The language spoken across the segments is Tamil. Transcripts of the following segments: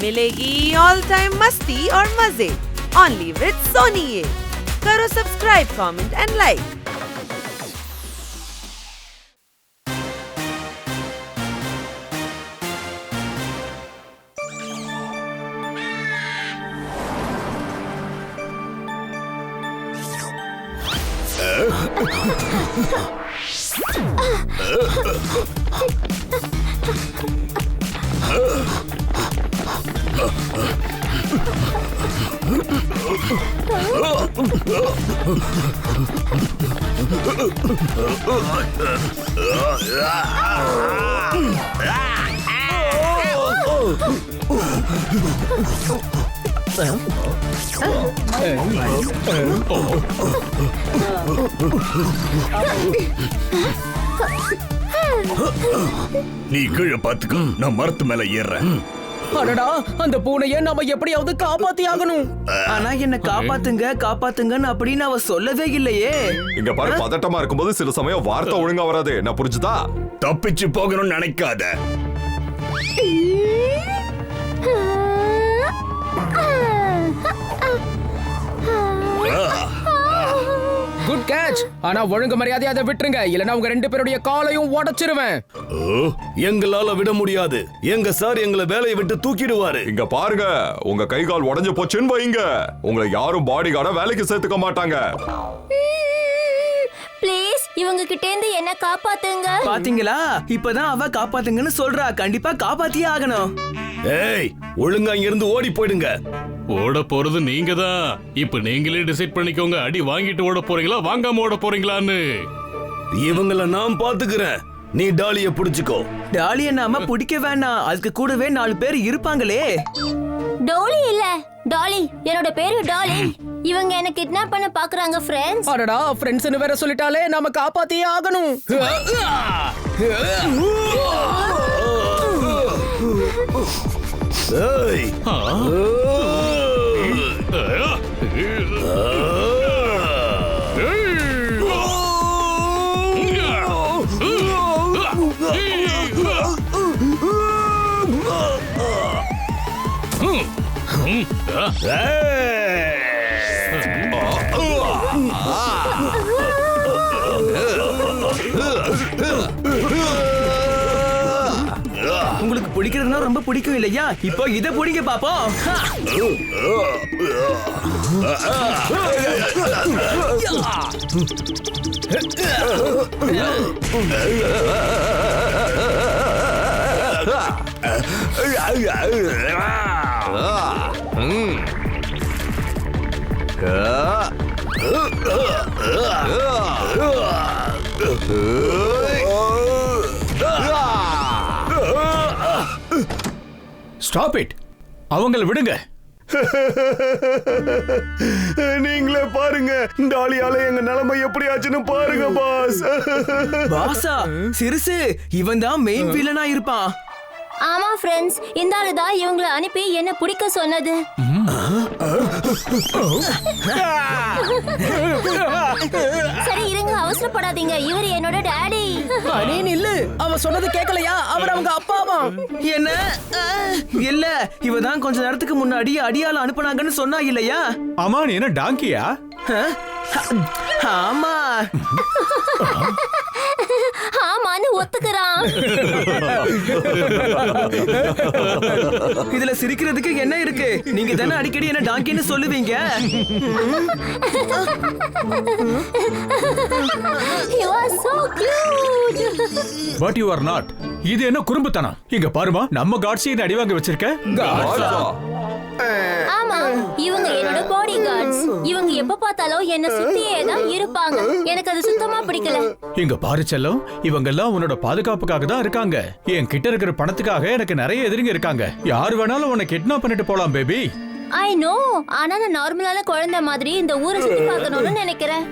मिलेगी ऑल टाइम मस्ती और मजे ओनली विद सोनी। ये करो सब्सक्राइब, कमेंट एंड लाइक। நீ கீழே பாத்துக்க, நான் மரத்து மேல ஏறேன். அடடா, அந்த பூனையை நாம எப்படியாவது காப்பாத்தி ஆகணும். ஆனா என்ன காப்பாத்துங்கன்னு அப்படின்னு அவ சொல்லவே இல்லையே. இங்க பாரு, பதட்டமா இருக்கும்போது சில சமயம் வார்த்தை ஒழுங்கா வராது. நான் புரிஞ்சுதா? தப்பிச்சு போகணும்னு நினைக்காத. Good catch. ஆனா ஒழுங்கு மரியாதையா அதை விட்டுருங்க, இல்லனா உங்க ரெண்டு பேருடைய காலையும் உடைச்சிருவேன். எங்களால விட முடியாது. எங்க சார் எங்களை வேலையை விட்டு தூக்கிடுவாரு. இங்க பாருங்க, உங்க கை கால் உடைஞ்சு போச்சுன்னு வைங்க, உங்களை யாரும் பாடி கார்டா வேலைக்கு சேர்த்துக்க மாட்டாங்க. ப்ளீஸ் இவங்க கிட்ட இருந்து என்ன காப்பாத்துங்க. பாத்தீங்களா, இப்பதான் அவ காப்பாத்துங்கன்னு சொல்றா. கண்டிப்பா காப்பாத்தியே ஆகணும். ஏய், ஒழுங்கா இங்க இருந்து ஓடி போயிடுங்க. ஓட போறது நீங்க தான். இப்ப நீங்களே டிசைட் பண்ணிக்கோங்க, அடி வாங்கிட்டு ஓட போறீங்களா வாங்காம ஓட போறீங்களான்னு. இவங்கள நான் பாத்துக்கிறேன். நீ டாலிய புடிச்சுக்கோ. டாலிய நாம பிடிக்க வேணாம், அதுக்கு கூடவே 4 பேர் இருப்பாங்களே. டோலி இல்ல, டாலி. என்னோட பேரு டாலி. இவங்க என்ன கிட்னாப் பண்ண பாக்குறாங்க ஃப்ரெண்ட்ஸ். அடடா, ஃப்ரெண்ட்ஸ்னு வேற சொல்லிட்டாலே நாம காப்பாத்தியே ஆகணும். ஏய், உங்களுக்கு பிடிக்கிறதுனா ரொம்ப பிடிக்கும் இல்லையா? இப்போ இத பிடிங்க பாப்போம். Stop it. அவங்கள விடுங்க. நீங்களே பாருங்க, டாலியால எங்க நிலைமை எப்படி ஆச்சுன்னு பாருங்க பாஸ். பாசா, சிறுசு, இவன் தான் மெயின் வில்லனா இருப்பான். ஆமா ஃப்ரெண்ட்ஸ், இந்த ஆளு தான் இவங்களை அனுப்பி என்ன பிடிக்க சொன்னது. சரி இருங்க, அவசரப்படாதீங்க. இவர் என்னோட டாடி. அடே நில்லு, அவன் சொன்னது கேட்கலையா? அவர் அவங்க அப்பாவா? என்ன? இல்ல, இவதான் கொஞ்ச நேரத்துக்கு முன்னாடி அடியால அனுப்புனாங்கன்னு சொன்னா இல்லையா? ஆமா, நீ என்ன டாங்கியா? ஆமா, ஆமான்னு ஒத்துக்கிறான். இதுல சிரிக்கிறதுக்கு என்ன இருக்கு? நீங்க தானே அடிக்கடி என்ன டாங்கின்னு சொல்லுவீங்க. You are so cute. But you are not. இது என்ன குறும்புத்தனம்? இங்க பாருமா, நம்ம காட்சி இந்த அடி வாங்க வச்சிருக்க. ஆமா, இவங்க என்னோட பாடி கார்ட்ஸ். இவங்க எப்ப பார்த்தாலும் என்ன சுத்தியே தான் இருப்பாங்க. எனக்கு அது சுத்தமா பிடிக்கல. இங்க பாரு செல்லம், இவங்க எல்லாம் உன்னோட பாதுகாப்புக்காக தான் இருக்காங்க. என் கிட்ட இருக்கிற பணத்துக்காக எனக்கு நிறைய எதிரிங்க இருக்காங்க. யார் வேணாலும் உன்னை கிட்னாப் பண்ணிட்டு போலாம் பேபி. ஐ நோ, ஆனா நான் நார்மலான குழந்தை மாதிரி இந்த ஊரை சுத்தி பார்க்கணும்னு நினைக்கிறேன்.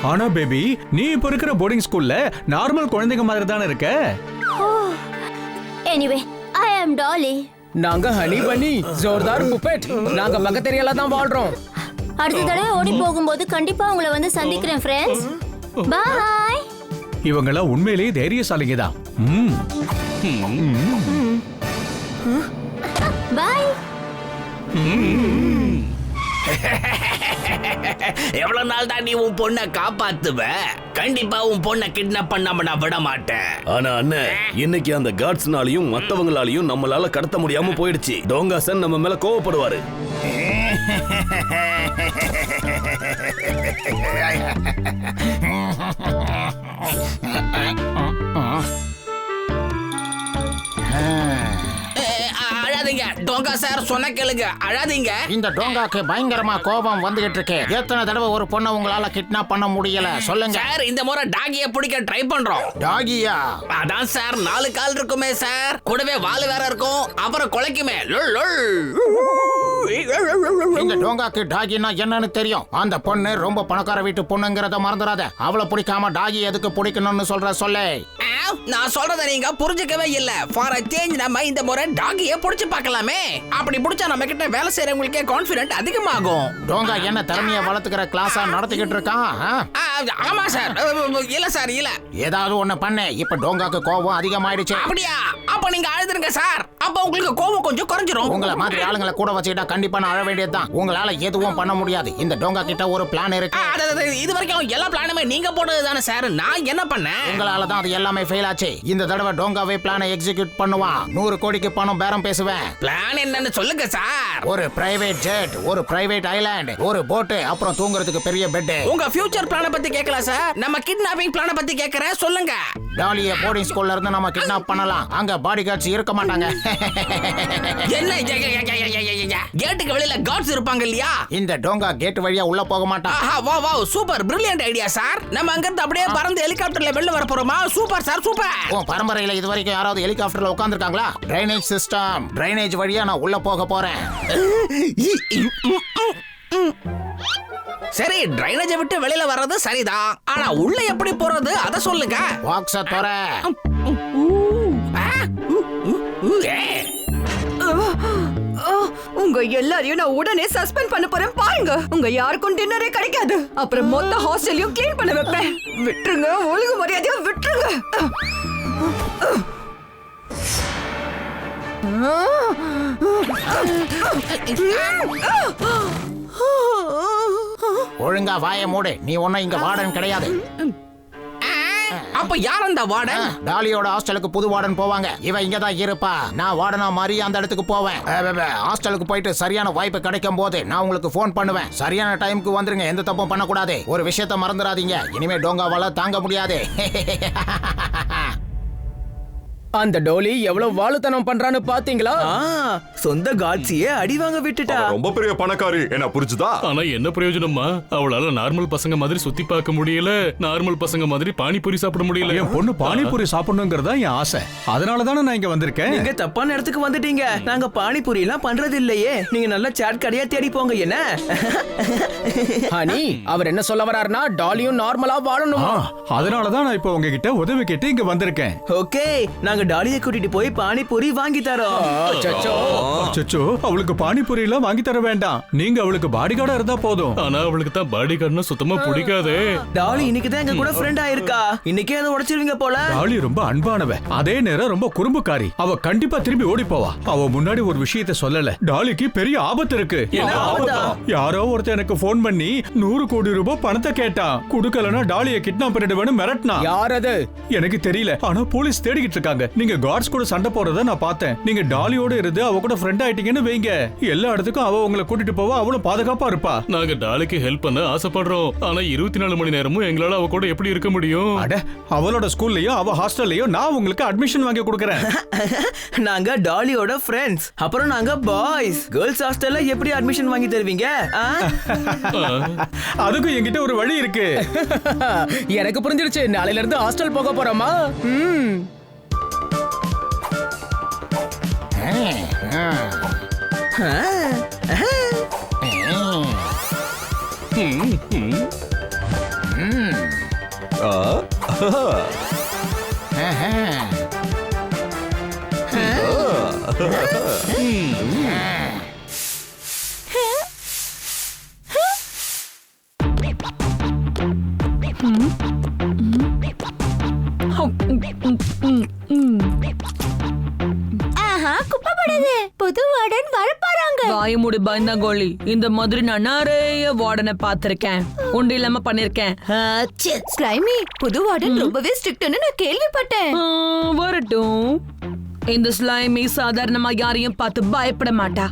ஆனா பேபி, நீ இப்ப இருக்கிற போர்டிங் ஸ்கூல்ல நார்மல் குழந்தைங்க மாதிரி தானே இருக்க. எனிவே, ஐ அம் டாலி. நாங்க ஹனி பனி, ஜோர்தார் புப்பெட். நாங்க பக்கத்து ஏரியால தான் வாழ்றோம். அடுத்த தடவை ஓடி போகும்போது கண்டிப்பா உங்களை வந்து சந்திக்கிறேன் ஃப்ரெண்ட்ஸ். பை. இவங்க எல்லாம் உண்மையிலேயே தைரியசாலிங்க தான். பாய். எவ்வளவு நாள் தான் நீ உன் பொண்ணை காப்பாத்துவ? கண்டிப்பா உன் பொண்ணை கிட்னாப் பண்ணாம நான் விட மாட்டேன். ஆனா அண்ணன், இன்னைக்கு அந்த கார்ட்ஸ்னாலையும் மத்தவங்களாலையும் நம்மளால கடத்த முடியாம போயிடுச்சு. டோங்காசன் நம்ம மேல கோவப்படுவாரு. அழாதீங்க டோங்கா சார், சொன்ன கேளுங்க, அழாதீங்க. இந்த டோங்காக்கு பயங்கரமா கோபம் வந்துகிட்டு இருக்கு. எத்தனை தடவை ஒரு பொண்ணை உங்களால கிட்னாப் பண்ண முடியல சொல்லுங்க சார், இந்த முறை டாகிய பிடிக்க ட்ரை பண்றோம். டாகியா? அதான் சார், 4 கால் இருக்குமே சார், கூடவே வால் வேற இருக்கும், அப்புறம் குலைக்குமே. லொல் லொல். இந்த டோங்காக்கு டாகினா என்னன்னு தெரியும். அந்த பொண்ணு ரொம்ப பணக்கார வீட்டு பொண்ணுங்கிறத மறந்துடாத. அவளை பிடிக்காம டாகி எதுக்கு பிடிக்கணும்னு சொல்ல. நான் சொல்றத நீங்க புரிஞ்சுக்கவே இல்ல. ஃபார் அ சேஞ்ச் நம்ம இந்த முறை டாகிய புடிச்சு பார்க்கலாமே. அப்படி புடிச்சா நம்ம கிட்ட வேலை செய்யறவங்களுக்கே கான்ஃபிடென்ட் அதிகமாகும். டோங்கா என்ன திறமைய வளர்த்துக்கிற கிளாஸா நடத்திக்கிட்டு இருக்கான்? ஆமா சார். இல்ல சார், இல்ல. ஏதாவது ஒண்ணு பண்ணு. இப்ப டோங்காக்கு கோபம் அதிகமாயிடுச்சு. அப்படியா? அப்ப நீங்க அழுதுருங்க சார், அப்ப உங்களுக்கு கோபம் கொஞ்சம் குறைஞ்சிரும். உங்களை மாதிரி ஆளுங்களை கூட வச்சுக்கிட்டா கண்டிப்பா நான் அழ வேண்டியதுதான். உங்களால எதுவும் பண்ண முடியாது. இந்த டோங்கா கிட்ட ஒரு பிளான் இருக்கு. இது வரைக்கும் எல்லா பிளானுமே நீங்க போட்டது தானே சார், நான் என்ன பண்ணேன்? உங்களால தான் அது எல்லாமே ஃபெயில் ஆச்சு. இந்த தடவை டோங்காவே பிளானை எக்ஸிக்யூட் பண்ணுவான். 100 கோடிக்கு பணம் பேரம் பேசுவேன். பிளான் என்னன்னு சொல்லுங்க சார். ஒரு பிரைவேட் ஜெட், ஒரு பிரைவேட் ஐலாண்ட், ஒரு போட், அப்புறம் தூங்குறதுக்கு பெரிய பெட். உங்க ஃபியூச்சர் பிளான பத்தி கேட்கல சார், நம்ம கிட்னாப்பிங் பிளான பத்தி கேக்குறேன், சொல்லுங்க. டாலிய போர்டிங் ஸ்கூல்ல இருந்து நம்ம கிட்னாப் பண்ணலாம். அங்க பாடி கார்ட்ஸ் இருக்க மாட்டாங்க. என்ன கேட்டுக்கு வெளியில கார்ட்ஸ் இருப்பாங்க இல்லையா? இந்த டோங்கா கேட் வழியா உள்ள போக மாட்டான். வா வா, சூப்பர் பிரில்லியன்ட் ஐடியா சார். நம்ம அங்க இருந்து அப்படியே பறந்து ஹெலிகாப்டர்ல வெளில வர போறோமா? Super sir, super. உன் பரம்பரையில இது வரைக்கும் யாராவது ஹெலிகாப்டர்ல உட்கார்ந்திருக்காங்களா? டிரைனேஜ் சிஸ்டம், டிரைனேஜ் வழியா நான் உள்ள போக போறேன். சரி, டிரைனேஜை விட்டு வெளியில வர்றது சரிதான், ஆனா உள்ள எப்படி போறது அத சொல்லுங்க. பாக்ஸ தோற. உங்க எல்லாரையும் நான் உடனே சஸ்பெண்ட் பண்ண போறேன் பாருங்க. உங்க யாருக்கும் டின்னரே கிடைக்காது. அப்புறம் மொத்த ஹாஸ்டலையும் க்ளீன் பண்ண வைப்பேன். விட்டுருங்க, ஒழுங்கு மரியாதையா விட்டுருங்க. ஒழுங்கா வாய மூடு. நீ ஒன்னும் இங்க வார்டன் கிடையாது. அப்ப யார் அந்த வார்டன்? டாலியோட ஹாஸ்டலுக்கு புது வார்டன் போவாங்க. இவ இங்க தான் இருப்பா. நான் வார்டனா மாறி அந்த இடத்துக்கு போவேன். ஹாஸ்டலுக்கு போயிட்டு சரியான வாய்ப்பு கிடைக்கும் போது நான் உங்களுக்கு ஃபோன் பண்ணுவேன். சரியான டைமுக்கு வந்துருங்க. எந்த தப்பும் பண்ணக்கூடாது. ஒரு விஷயத்த மறந்துடாதீங்க. இனிமே டோங்காவால தாங்க முடியாது. அந்த டோலி எவ்வளவு வாழுத்தனம் பண்றான்னு பாத்தீங்களா? சொந்த காட்சியே அடி வாங்க விட்டுட்டா. அவ ரொம்ப பெரிய பணக்காரி, என்ன புரிஞ்சுதா? ஆனா என்ன பிரயோஜனமா? அவளால நார்மல் பசங்க மாதிரி சுத்தி பார்க்க முடியல, நார்மல் பசங்க மாதிரி பானிபூரி சாப்பிட முடியல. என் பொண்ணு பானிபூரி சாப்பிடணுங்கிறதா என் ஆசை. அதனால தானே நான் இங்க வந்திருக்கேன். நீங்க தப்பான இடத்துக்கு வந்துட்டீங்க. நாங்க பானிபூரி எல்லாம் பண்றது இல்லையே. நீங்க நல்ல சாட் கடையா தேடி போங்க. என்ன ஹனி, அவர் என்ன சொல்ல வராருன்னா டாலியும் நார்மலா வாழணும். அதனால தான் நான் இப்போ உங்ககிட்ட உதவி கேட்டு இங்க வந்திருக்கேன். ஓகே, நாங்க டாலியை கூட்டிட்டு போய் பானிபூரி வாங்கி தரோம். அச்சச்சோ, அவளுக்கு பானிபூரி எல்லாம் வாங்கி தர வேண்டாம். நீங்க அவளுக்கு பாடிகார்டா இருந்தா போதும். ஆனா அவளுக்கு தான் பாடி கார்டுனா சுத்தமா பிடிக்காதே. டாலி இன்னைக்கு தான் எங்க கூட ஃப்ரெண்ட் ஆயிருக்கா. இன்னைக்கே அதை உடைச்சிருவீங்க போல. டாலி ரொம்ப அன்பானவ, அதே நேரம் ரொம்ப குறும்புக்காரி. அவ கண்டிப்பா திரும்பி ஓடி போவா. அவ முன்னாடி ஒரு விஷயத்தை சொல்லல. டாலிக்கு பெரிய ஆபத்து இருக்கு. யாரோ ஒருத்தர் எனக்கு போன் பண்ணி 100 கோடி ரூபாய் பணத்தை கேட்டான். குடுக்கலனா டாலியை கிட்னாப் பண்ணிடுவேன்னு மிரட்டினா. யார் அது? எனக்கு தெரியல. ஆனா போலீஸ் தேடிக்கிட்டு இருக்காங்க. நீங்க கார்ட்ஸ் கூட சண்டை போறத நான் பார்த்தேன். நீங்க டாலியோட இருந்து அவ கூட ஃப்ரெண்ட் ஆயிட்டீங்கன்னு வைங்க. எல்லா இடத்துக்கும் அவ உங்களை கூட்டிட்டு போவா. அவளும் பாதுகாப்பா இருப்பா. நாங்க டாலிக்கு ஹெல்ப் பண்ண ஆசைப்படுறோம். ஆனா 24 மணி நேரமும் எங்களால அவ கூட எப்படி இருக்க முடியும்? அட, அவளோட ஸ்கூல்லயோ அவ ஹாஸ்டல்லயோ நான் உங்களுக்கு அட்மிஷன் வாங்கி கொடுக்கறேன். நாங்க டாலியோட ஃப்ரெண்ட்ஸ். அப்புறம் நாங்க பாய்ஸ். கேர்ள்ஸ் ஹாஸ்டல்ல எப்படி அட்மிஷன் வாங்கி தருவீங்க? அதுக்கு என்கிட்ட ஒரு வழி இருக்கு. எனக்கு புரிஞ்சிருச்சு. நாளையில இருந்து ஹாஸ்டல் போக போறோமா? ஆஹா, குப்பை முடியாது, புது வார்டன் வரப்போறாங்க. வாயமுடி பயந்தாங்கோழி, இந்த மாதிரி நான் நிறைய வார்டனை பார்த்திருக்கேன், உண்டு இல்லாம பண்ணிருக்கேன். ஸ்லைமி, புது வார்டன் ரொம்பவே ஸ்ட்ரிக்ட்னு நான் கேள்விப்பட்டேன். வரட்டும், இந்த ஸ்லைமி சாதாரணமா யாரையும் பார்த்து பயப்பட மாட்டா.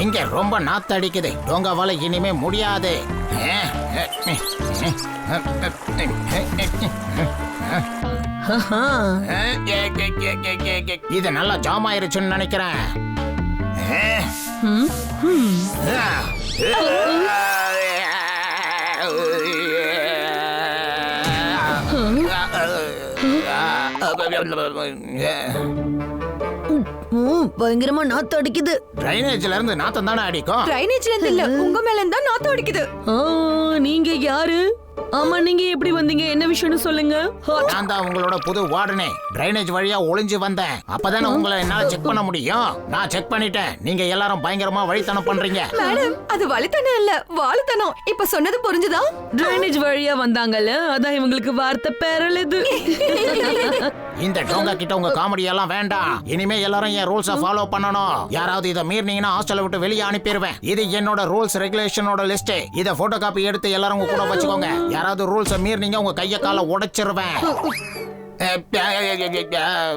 இங்க ரொம்ப நாத்தடிக்குது. டோங்காவால இனிமே முடியாது. இது நல்லா ஜாம் ஆயிருச்சுன்னு நினைக்கிறேன். பயங்கரமா நாத்து அடிக்குது. டிரைனேஜ்ல இருந்து நாத்தம் தானே அடிக்கும். டிரைனேஜ்ல இருந்து இல்ல, உங்க மேல இருந்தா நாத்தம் அடிக்குது. நீங்க யாரு? ஆமா, நீங்க எப்படி வந்தீங்க? என்ன விஷயம்னு சொல்லுங்க. நான் தான் உங்களோட புது வார்டனே. டிரைனேஜ் வழியா ஒளிஞ்சு வந்தேன். அப்பதானே உங்களை என்னால செக் பண்ண முடியும். நான் செக் பண்ணிட்டேன். நீங்க எல்லாரும் பயங்கரமா வழித்தனம் பண்றீங்க. மேடம், அது வழித்தனம் இல்ல, வாழுத்தனம். இப்ப சொன்னது புரிஞ்சுதா? டிரைனேஜ் வழியா வந்தாங்கல்ல, அதான் இவங்களுக்கு வார்த்தை பெறலுது. இந்த டோங்கா கிட்ட உங்க காமெடி எல்லாம் வேண்டாம். இனிமே எல்லாரும் என் ரூல்ஸை ஃபாலோ பண்ணணும். யாராவது இதை மீறினீங்கன்னா ஹாஸ்டலை விட்டு வெளியே அனுப்பிடுவேன். இது என்னோட ரூல்ஸ் ரெகுலேஷனோட லிஸ்ட். இதை போட்டோ காப்பி எடுத்து எல்லாரும் உங்க கூட வச்சுக்கோங்க. யாராவது ரூல்ஸை மீறினீங்க உங்க கையை காலை உடைச்சிருவேன்.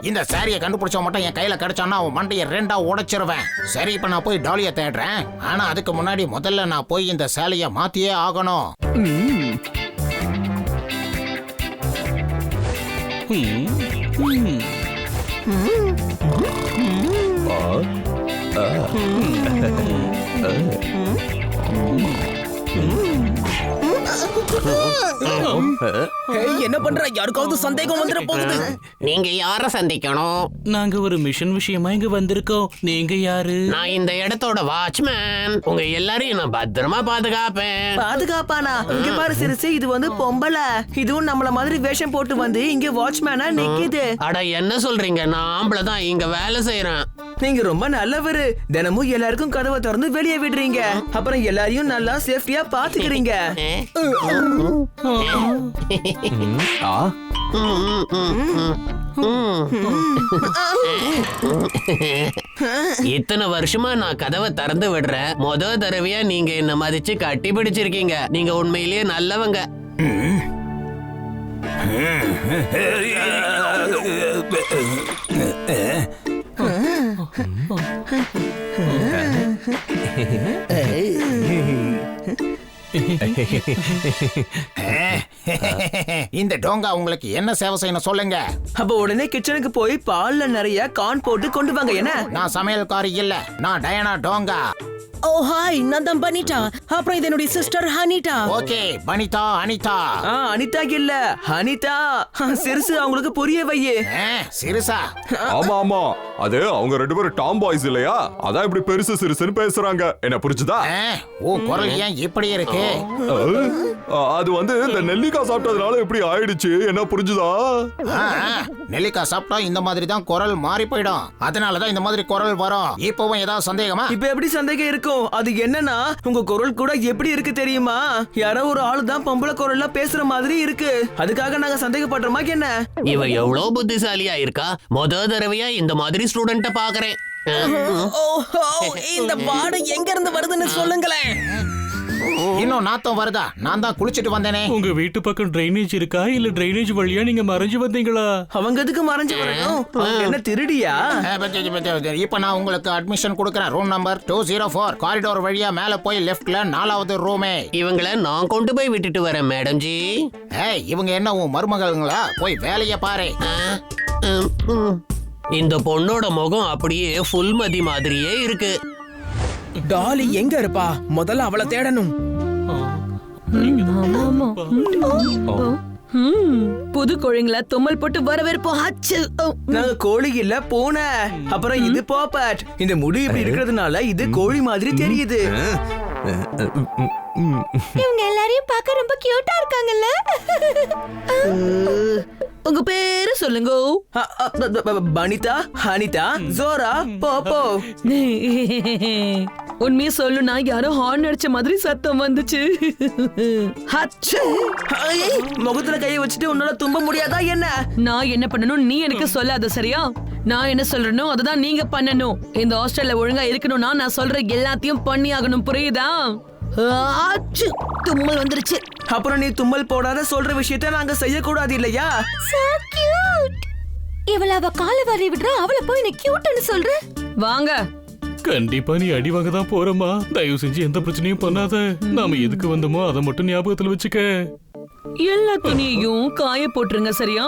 இந்த சாரியை கண்டுபிடிச்ச மட்டும் என் கையில கிடைச்சானா அவன் மண்டையை ரெண்டா உடைச்சிருவேன். சரி, இப்ப நான் போய் டாலியை தேடுறேன். ஆனா அதுக்கு முன்னாடி முதல்ல நான் போய் இந்த சேலையை மாத்தியே ஆகணும். என்ன பண்ற? யாருக்காவது சந்தேகம் வந்துட போகுது. நீங்க யார சந்திக்கணும்? நாங்க ஒரு மிஷன் விஷயமா இங்க வந்திருக்கோம். நீங்க யாரு? நான் இந்த இடத்தோட வாட்ச்மேன். உங்க எல்லாரையும் நான் பத்திரமா பாதுகாப்பேன். பாதுகாப்பானா? இங்க பாரு சிறுசு, இது வந்து பொம்பளை. இதுவும் நம்மள மாதிரி வேஷம் போட்டு வந்து இங்க வாட்ச்மேனா நிக்குது. அட என்ன சொல்றீங்க? நான் ஆம்பளை தான், இங்க வேலை செய்யறேன். நீங்க ரொம்ப நல்லவரு. தினமும் எல்லாருக்கும் கதவை திறந்து வெளியே விடுறீங்க. அப்புறம் எல்லாரையும் நல்லா சேஃப்டியா பாத்துக்கிறீங்க. இத்தனை வருஷமா நான் கதவை திறந்து விடுறேன். முத தடவையா நீங்க என்ன மதிச்சு கட்டி பிடிச்சிருக்கீங்க. நீங்க உண்மையிலேயே நல்லவங்க. இந்த டோங்கா உங்களுக்கு என்ன சேவை செய்யணும் சொல்லுங்க. அப்ப உடனே கிச்சனுக்கு போய் பால்ல நிறைய கார்ன் போட்டு கொண்டு வாங்க. என்ன? நான் சமையல்காரி இல்ல, நான் டயானா டோங்கா. ஓ ஹாய், நான் தான் பனிதா. அப்புறம் இது என்னுடைய சிஸ்டர் ஹனிதா. ஓகே, பனிதா அனிதா. அனிதா இல்ல, ஹனிதா. சிறுசு அவங்களுக்கு புரிய வையே. சிறுசா? ஆமா ஆமா, அது அவங்க ரெண்டு பேரும் டாம் பாய்ஸ் இல்லையா? அதான் இப்படி பெருசு சிறுசுன்னு பேசுறாங்க. என்ன புரிஞ்சுதா? ஓ, குரல் ஏன் இப்படி இருக்கு? அது வந்து இந்த நெல்லிக்காய் சாப்பிட்டதுனால இப்படி ஆயிடுச்சு. என்ன புரிஞ்சுதா? நெல்லிக்காய் சாப்பிட்டா இந்த மாதிரி தான் குரல் மாறி போயிடும். அதனாலதான் இந்த மாதிரி குரல் வரும். இப்பவும் ஏதாவது சந்தேகமா? இப்ப எப்படி சந்தேகம் இருக்கும்? அது என்னன்னா, உங்க குரல் கூட எப்படி இருக்கு தெரியுமா? யாரோ ஒரு ஆளு தான் பொம்பளை குரல்ல பேசுற மாதிரி இருக்கு. அதுக்காக நாங்க சந்தேகப்படுறோமா என்ன? இவ எவ்வளவு புத்திசாலியா இருக்கா. முத தடவையா இந்த மாதிரி ஸ்டூடெண்ட்ட பாக்குறேன். இந்த பாடு எங்க இருந்து வருதுன்னு சொல்லுங்களேன். இன்னும் நாத்தம் வருதா? நான் தான் குளிச்சிட்டு வந்தேனே. உங்க வீட்டு பக்கம் டிரைனேஜ் இருக்கா, இல்ல டிரைனேஜ் வழியா நீங்க மறைஞ்சு வந்தீங்களா? அவங்க எதுக்கு மறைஞ்சு வரணும்? என்ன திருடியா? இப்ப நான் உங்களுக்கு அட்மிஷன் கொடுக்கறேன். Room number 204. காரிடோர் வழியா மேல போய் லெஃப்ட்ல 4வது ரூமே. இவங்கள நான் கொண்டு போய் விட்டுட்டு வரேன் மேடம் ஜி. இவங்க என்ன உன் மருமகள்ங்களா? போய் வேலைய பாரு. இந்த பொண்ணோட முகம் அப்படியே ஃபுல்மதி மாதிரியே இருக்கு. டாலி எங்க இருப்பா? முதல்ல அவளை தேடணும். புது கோழிங்கள தும்மல் போட்டு வரவேற்போம். நாங்க கோழி இல்ல, பூனை. அப்புறம் இது பாப்பாட். இந்த முடி இப்படி இருக்கிறதுனால இது கோழி மாதிரி தெரியுது. இவங்க எல்லாரையும் பார்க்க ரொம்ப கியூட்டா இருக்காங்கல்ல. உங்க பேரு சொல்லுங்க. பனிதா, அனிதா, ஜோரா, போப்போ. உண்மையை சொல்லுனா யாரோ ஹார்ன் அடிச்ச மாதிரி சத்தம் வந்துச்சு. முகத்துல கையை வச்சுட்டு உன்னால தும்ப முடியாதா என்ன? நான் என்ன பண்ணணும் நீ எனக்கு சொல்லாத, சரியா? நான் என்ன சொல்றேனோ அதுதான் நீங்க பண்ணணும். இந்த ஹாஸ்டல்ல ஒழுங்கா இருக்கணும்னா நான் சொல்ற எல்லாத்தையும் பண்ணி ஆகணும், புரியுதா? தும்மல் வந்துருச்சு. அப்புறம் நீ தும்மல் போடாத சொல்ற விஷயத்த நாங்க செய்யக்கூடாது இல்லையா? So cute. இவள அவ கால வாரி விடுறா, அவள போய் நீ கியூட்னு சொல்ற. வாங்க. கண்டிப்பா நீ அடி வாங்க தான் போறமா. தயவு செஞ்சு எந்த பிரச்சனையும் பண்ணாத. நாம எதுக்கு வந்தோமோ அதை மட்டும் ஞாபகத்துல வச்சுக்க. எல்லா துணியையும் காய போட்டுருங்க, சரியா?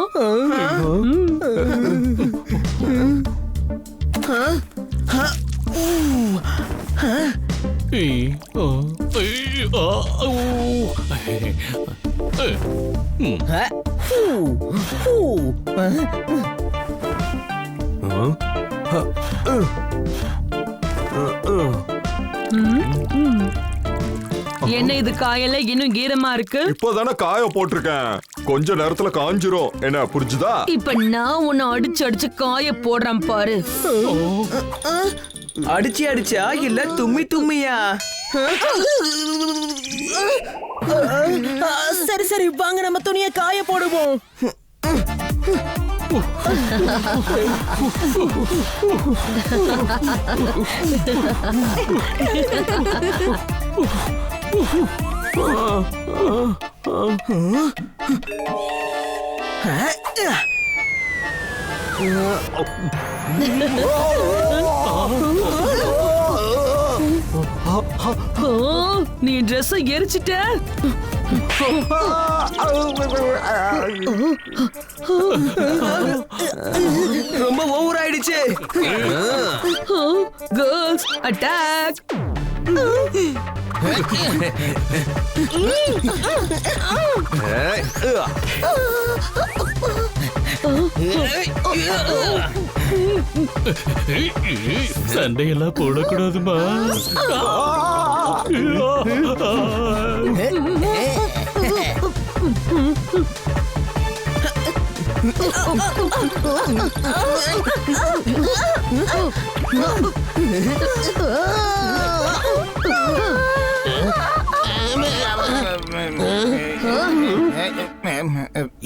என்ன இது காயல இன்னும் ஈரமா இருக்கு? இப்போதானே காய போட்டிருக்கேன். கொஞ்ச நேரத்துல காஞ்சிரும். என்ன புரிஞ்சுதா? இப்ப நான் உன்னை அடிச்சு அடிச்சு காய போடுறேன் பாரு. அடிச்சா இல்ல தும்மியா? சரி சரி, வாங்க நம்ம துணியை காய போடுவோம். நீ ட்ரெஸ் எரிச்சிட்ட. ரொம்ப ஓவர் ஆயிடுச்சு. Girls attack. சண்டையெல்லாம் போடக்கூடாதுமா.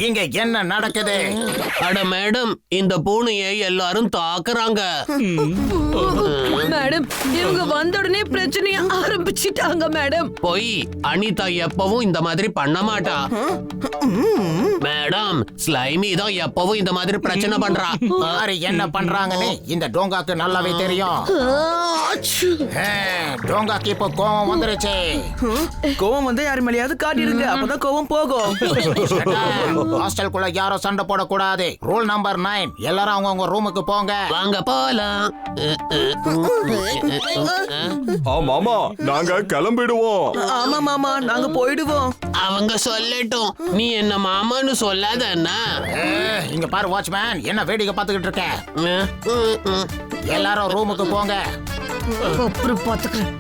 இங்க என்ன நடக்குது? அட மேடம், இந்த பூனையை எல்லாரும் தாக்குறாங்க. மேடம், இவங்க வந்த உடனே பிரச்சனைய ஆரம்பிச்சிட்டாங்க மேடம். போய் அனிதா எப்பவும் இந்த மாதிரி பண்ண மாட்டா. மேடம், ஸ்லைமி தான் எப்பவும் இந்த மாதிரி பிரச்சனை பண்றா. யாரு என்ன பண்றாங்கன்னு இந்த டோங்காக்கு நல்லாவே தெரியும். டோங்காக்கு இப்ப கோவம் வந்துருச்சு. கோவம் வந்து யாரு மேலேயாவது காட்டிடுங்க, அப்பதான் கோவம் போகும். ஹாஸ்டலுக்குள்ள யாரும் சண்டை போடக்கூடாது. Rule number 9. எல்லாரும் அவங்க ரூமுக்கு போங்க. வாங்க போலாம். மாமா, நாங்க கிளம்பிடுவோம். ஆமா மாமா, நாங்க போயிடுவோம். அவங்க சொல்லட்டும், நீ என்ன மாமான்னு சொல்லாத. இங்க பாரு வாட்ச்மேன், என்ன வேடிக்கை பார்த்துக்கிட்டு இருக்க? எல்லாரும் ரூமுக்கு போங்க. அப்புறம் பாத்துக்கிறேன்.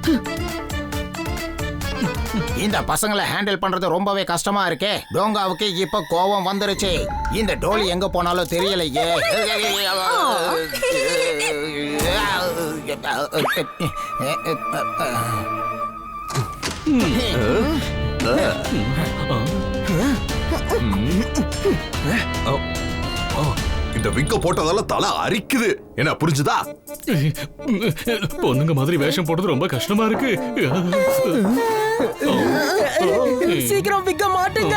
இந்த பசங்களை ஹேண்டில் பண்றது ரொம்பவே கஷ்டமா இருக்கே. டோங்காவுக்கு இப்ப கோவம் வந்துருச்சு. இந்த டோலி எங்க போனாலும் தெரியலையே. இந்த விக்க போட்டதால தலை அரிக்குது. என்ன புரிஞ்சுதா? பொண்ணுங்க மாதிரி வேஷம் போடுறது ரொம்ப கஷ்டமா இருக்கு. சீக்கிரம் விக்க மாட்டுங்க.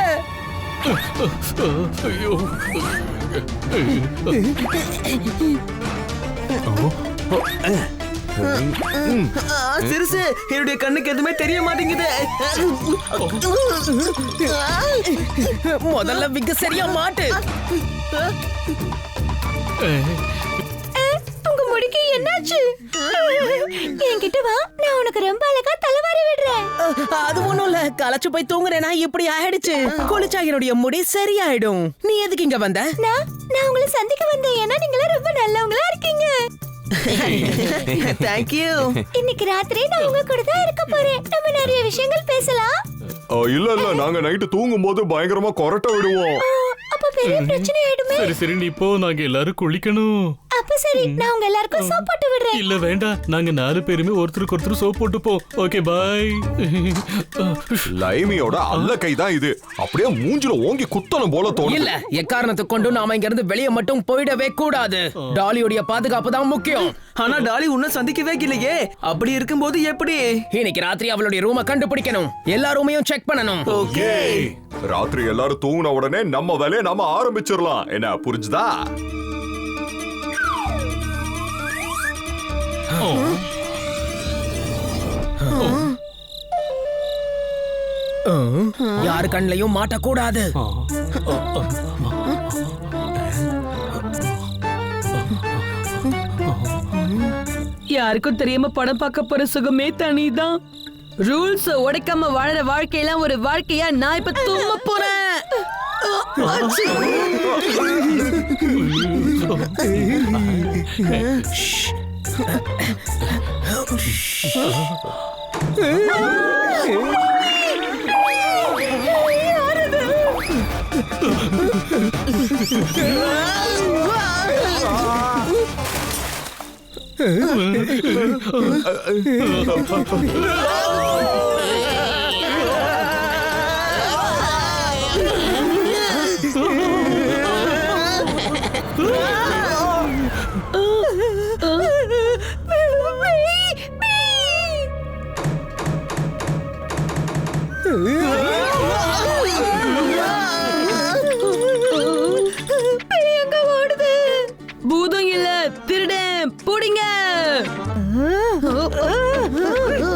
ஐயோ. சிறுசு, என்னுடைய கண்ணுக்கு எதுவுமே தெரிய மாட்டேங்குது. முதல்ல விக்க சரியா மாட்டு. உங்க முடிக்கு என்னாச்சு? என்கிட்ட வா, நான் உனக்கு ரொம்ப அழகா தலைவாரி விடுறேன். அது ஒண்ணும் இல்ல, களைச்சு போய் தூங்குறேனா இப்படி ஆயிடுச்சு. குளிச்சா என்னுடைய முடி சரியாயிடும். நீ எதுக்கு இங்க வந்த? நான் உங்களை சந்திக்க வந்தேன். ஏன்னா நீங்களே ரொம்ப நல்லவங்களா இருக்கீங்க. Thank you. இன்னைக்கு ராத்திரி நான் உங்க கூட தான் இருக்க போறேன். நம்ம நிறைய விஷயங்கள் பேசலாம். இல்ல நாங்க நைட்டு தூங்கும் போது பயங்கரமா கொரட்டை விடுவோம். அப்ப பெரிய பிரச்சனை ஆயிடுமே. சரி சரி நீ போ, நாங்க எல்லாரும் குளிக்கணும். அப்ப சரி, நான் உங்க எல்லாருக்கும் சோப் போட்டு விடுறேன். இல்ல வேண்டாம், நாங்க 4 பேருமே ஒருத்தருக்கு ஒருத்தர் சோப் போட்டுப்போம். Okay bye. லைமியோட அல்ல கைதான் இது. அப்படியே மூஞ்சில ஓங்கி குத்தணும் போல தோணும். இல்ல, எக்காரணத்தை கொண்டு நாம இங்க இருந்து வெளியே மட்டும் போயிடவே கூடாது. டாலியோட பாதுகாப்பு தான் முக்கியம். ஆனா டாலி உன்ன சந்திக்கவே இல்லையே. அப்படி இருக்கும்போது எப்படி? இன்னைக்கு ராத்திரி அவளுடைய ரூமை கண்டுபிடிக்கணும். எல்லா ரூமையும் செக் பண்ணணும். ஓகே. ராத்திரி எல்லாரும் தூங்கின உடனே நம்ம வேலையை நாம ஆரம்பிச்சிடலாம். என்ன புரிஞ்சுதா? யாரு கண்ணையும் மாட்டக்கூடாது. யாருக்கும் தெரியாம படம் பார்க்க போற சுகமே தனிதான். ரூல்ஸ் உடைக்காம வாழற வாழ்க்கையெல்லாம் ஒரு வாழ்க்கையா நான் இப்ப தும்ம போறேன். பூதம் இல்ல, திருடன். புடிங்க.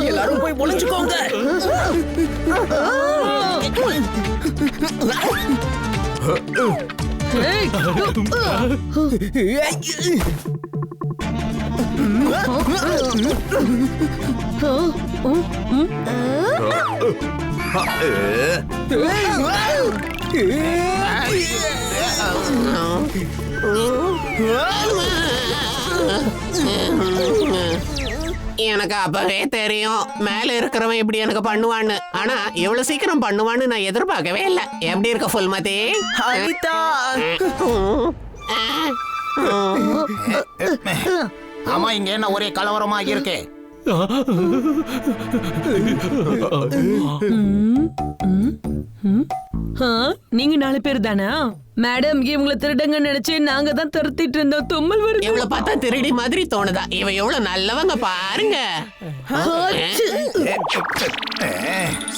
எல்லாரும் போய் ஒளிஞ்சுக்கோங்க. எனக்கு அப்பவே தெரியும் மேல இருக்கிறவன் இப்படி எனக்கு பண்ணுவான்னு. ஆனா இவ்வளவு சீக்கிரம் பண்ணுவான்னு நான் எதிர்பார்க்கவே இல்ல. எப்படி இருக்க ஃபுல்மதி? ஆமா, இங்க என்ன ஒரே கலவரமா இருக்கு? நீங்க 4 பேர் தானா? மேடம், இவங்களை திருடங்க நினைச்சு நாங்க தான் துரத்திட்டு இருந்தோம். தும்மல் வருது. இவளை பார்த்தா திருடி மாதிரி தோணுதா? இவ எவ்வளவு நல்லவங்க பாருங்க.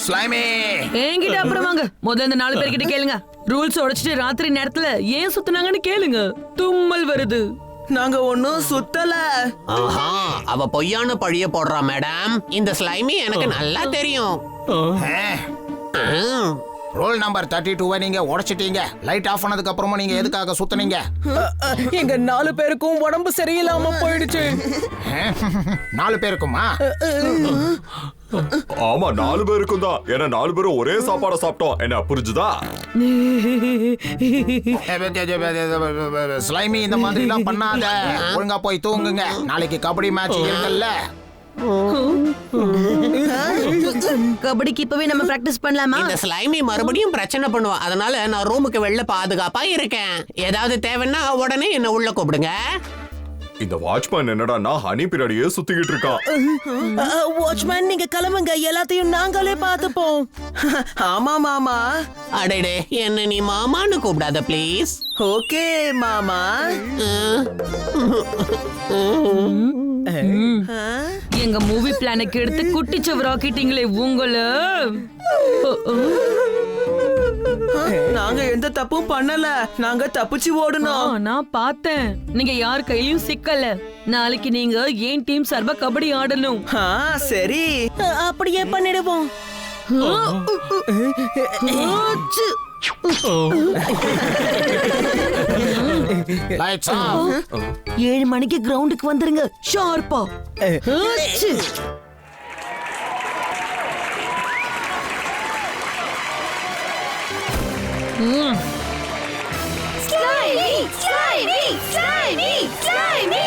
ஸ்லைமி, என்கிட்ட அப்புறம் வாங்க. முதல்ல இந்த 4 பேர்கிட்ட கேளுங்க. ரூல்ஸ் உடைச்சிட்டு ராத்திரி நேரத்துல ஏன் சுத்துனாங்கன்னு கேளுங்க. தும்மல் வருது. நாங்க ஒன்னும் சுத்தல. ஆஹா, அவ பொய்யான பழிய போடுறா மேடம். இந்த ஸ்லைமி எனக்கு நல்லா தெரியும். ரோல் நம்பர் 32 நீங்க உடைச்சிட்டீங்க. லைட் ஆஃப் பண்ணதுக்கு அப்புறமா நீங்க எதுக்காக சுத்துனீங்க? எங்க 4 பேருக்கும் உடம்பு சரியில்லாம போயிடுச்சு. 4 பேருக்குமா? ஆமா, 4 பேருக்கும் தான். ஏன்னா 4 பேரும் ஒரே சாப்பாட சாப்பிட்டோம். என்ன புரிஞ்சுதா? ஸ்லைமி, இந்த மாதிரி எல்லாம் பண்ணாத. ஒழுங்கா போய் தூங்குங்க. நாளைக்கு கபடி மேட்ச் இருக்குல்ல. கபடிக்கு இப்பவே நம்ம பிராக்டிஸ் பண்ணலாமா? இந்த ஸ்லைமி மறுபடியும் பிரச்சனை பண்ணுவா. அதனால நான் ரூமுக்கு வெளில பாதுகாப்பா இருக்கேன். ஏதாவது தேவைன்னா உடனே என்ன உள்ள கூப்பிடுங்க. இந்த வாட்ச்மேன் என்னடான்னா ஹனி பின்னாடியே சுத்திக்கிட்டு இருக்கான். வாட்ச்மேன், நீங்க கிளம்புங்க. எல்லாத்தையும் நாங்களே பார்த்துப்போம். ஆமா மாமா. அடடே, என்ன நீ மாமான்னு கூப்பிடாத ப்ளீஸ். ஓகே மாமா. எங்க மூவி பிளானுக்கு எடுத்து குட்டிச்சவராக்கிட்டீங்களே உங்கள. நாங்க எந்த தப்பும் பண்ணல. நாங்க தப்பிச்சு ஓடணும். நான் பார்த்தேன். நீங்க யார் கையிலயும் சிக்கல. நாளைக்கு நீங்க ஏன் டீம் சார்பா கபடி ஆடணும். சரி, அப்படியே பண்ணிடுவோம். Lights off. 7 மணிக்கு கிரவுண்டுக்கு வந்துருங்க ஷார்ப்பா. Slimy! Slimy! Slimy! Slimy!